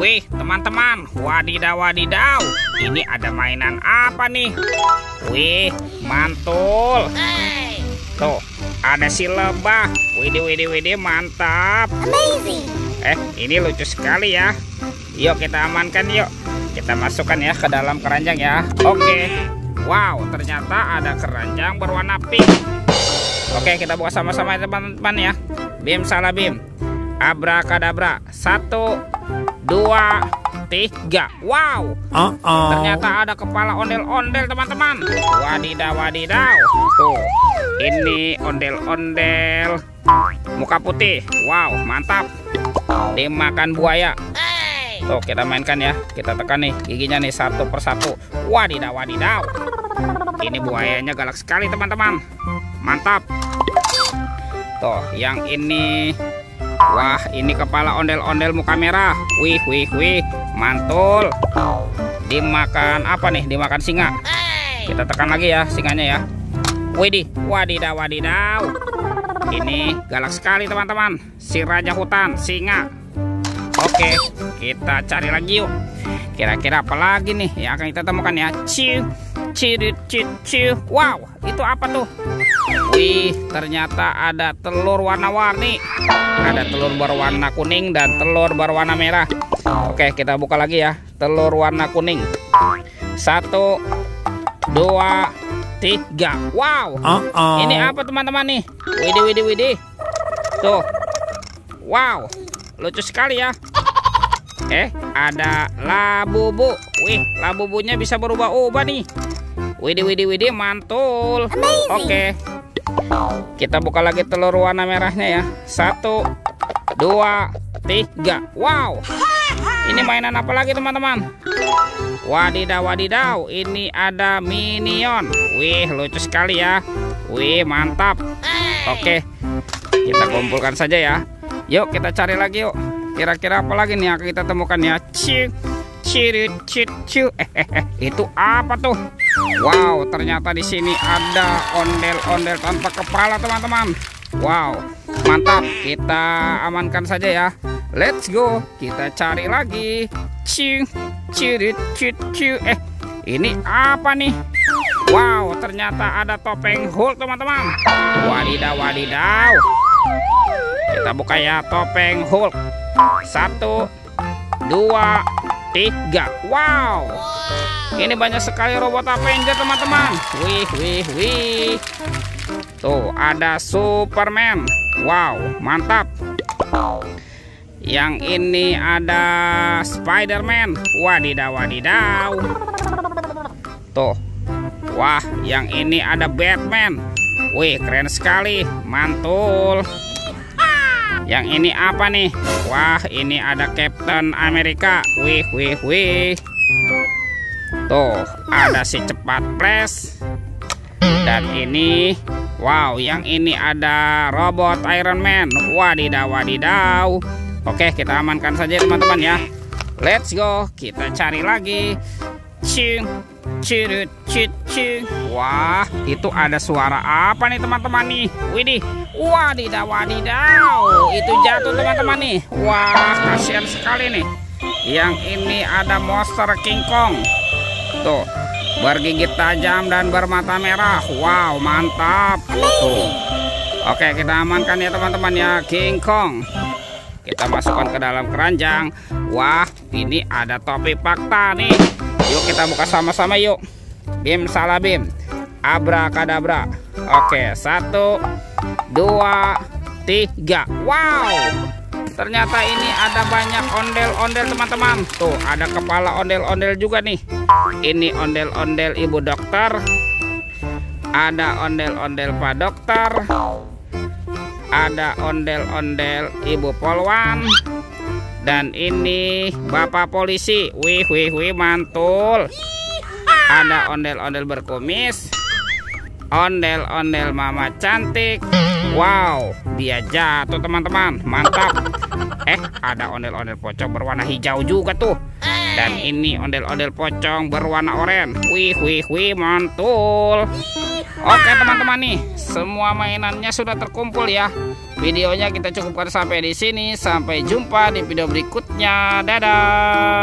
Wih, teman-teman, wadidaw wadidaw. Ini ada mainan apa nih? Wih, mantul. Tuh, ada si lebah. Widih, mantap. Amazing. Ini lucu sekali ya. Yuk kita amankan yuk. Kita masukkan ya ke dalam keranjang ya. Oke. Wow, ternyata ada keranjang berwarna pink. Oke, kita buka sama-sama ya teman-teman ya. Bim salah bim. Abrakadabra. 1, 2, 3. Wow. Ternyata ada kepala ondel-ondel teman-teman. Wadidaw wadidaw. Tuh, ini ondel-ondel muka putih. Wow, mantap. Dimakan buaya. Tuh, kita mainkan ya. Kita tekan nih giginya nih satu persatu. Wadidaw wadidaw. Ini buayanya galak sekali teman-teman. Mantap. Tuh, yang ini, wah, ini kepala ondel-ondel muka merah. Wih, mantul. Dimakan apa nih? Dimakan singa. Kita tekan lagi ya singanya ya. Widih, wadidaw wadidaw. Ini galak sekali teman-teman. Si raja hutan, singa. Oke, kita cari lagi yuk. Kira-kira apa lagi nih yang akan kita temukan ya? Ciu. Wow, itu apa tuh? Wih, ternyata ada telur warna-warni. Ada telur berwarna kuning dan telur berwarna merah. Oke, kita buka lagi ya. Telur warna kuning. 1, 2, 3. Wow. Ini apa teman-teman nih? Widih. Tuh. Wow, lucu sekali ya. Ada labubu. Wih, labubunya bisa berubah-ubah nih. Widih, mantul. Oke. Kita buka lagi telur warna merahnya ya. 1, 2, 3. Wow. Ini mainan apa lagi teman-teman? Wadidaw wadidaw. Ini ada minion. Wih, lucu sekali ya. Wih, mantap. Oke. Kita kumpulkan saja ya. Yuk kita cari lagi yuk. Kira-kira apa lagi nih yang kita temukan ya? Itu apa tuh? Wow, ternyata di sini ada ondel-ondel tanpa kepala teman-teman. Wow, mantap. Kita amankan saja ya. Let's go. Kita cari lagi. Ini apa nih? Wow, ternyata ada topeng Hulk teman-teman. Wadidaw wadidaw. Kita buka ya topeng Hulk. 1, 2, 3. Wow. Ini banyak sekali robot Avenger teman-teman. Wih. Tuh, ada Superman. Wow, mantap. Yang ini ada Spider-Man. Wadidaw wadidaw. Tuh. Wah, yang ini ada Batman. Wih, keren sekali. Mantul. Yang ini apa nih? Wah, ini ada Captain America. Wih. Tuh, ada si cepat Flash. Dan ini, wow, yang ini ada robot Iron Man. Wadidaw wadidaw. Oke, kita amankan saja teman-teman ya. Let's go. Kita cari lagi. Wah, itu ada suara apa nih teman-teman nih? Widih. Wadidaw wadidaw. Itu jatuh teman-teman nih. Wah, kasihan sekali nih. Yang ini ada monster King Kong. Tuh, bergigit tajam dan bermata merah. Wow, mantap. Tuh. Oke, kita amankan ya teman-teman ya, King Kong. Kita masukkan ke dalam keranjang. Wah, ini ada topi fakta nih. Yuk kita buka sama-sama yuk. Bim salah bim. Abrakadabra. Oke, 1, 2, 3. Wow. Ternyata ini ada banyak ondel-ondel teman-teman. Tuh, ada kepala ondel-ondel juga nih. Ini ondel-ondel ibu dokter. Ada ondel-ondel pak dokter. Ada ondel-ondel ibu polwan. Dan ini bapak polisi. Wih, mantul. Ada ondel-ondel berkumis. Ondel-ondel mama cantik. Wow, dia jatuh teman-teman. Mantap. Ada ondel-ondel pocong berwarna hijau juga tuh. Dan ini ondel-ondel pocong berwarna oranye. Wih, mantul. Oke teman-teman nih, semua mainannya sudah terkumpul ya. videonya kita cukupkan sampai di sini. Sampai jumpa di video berikutnya. Dadah.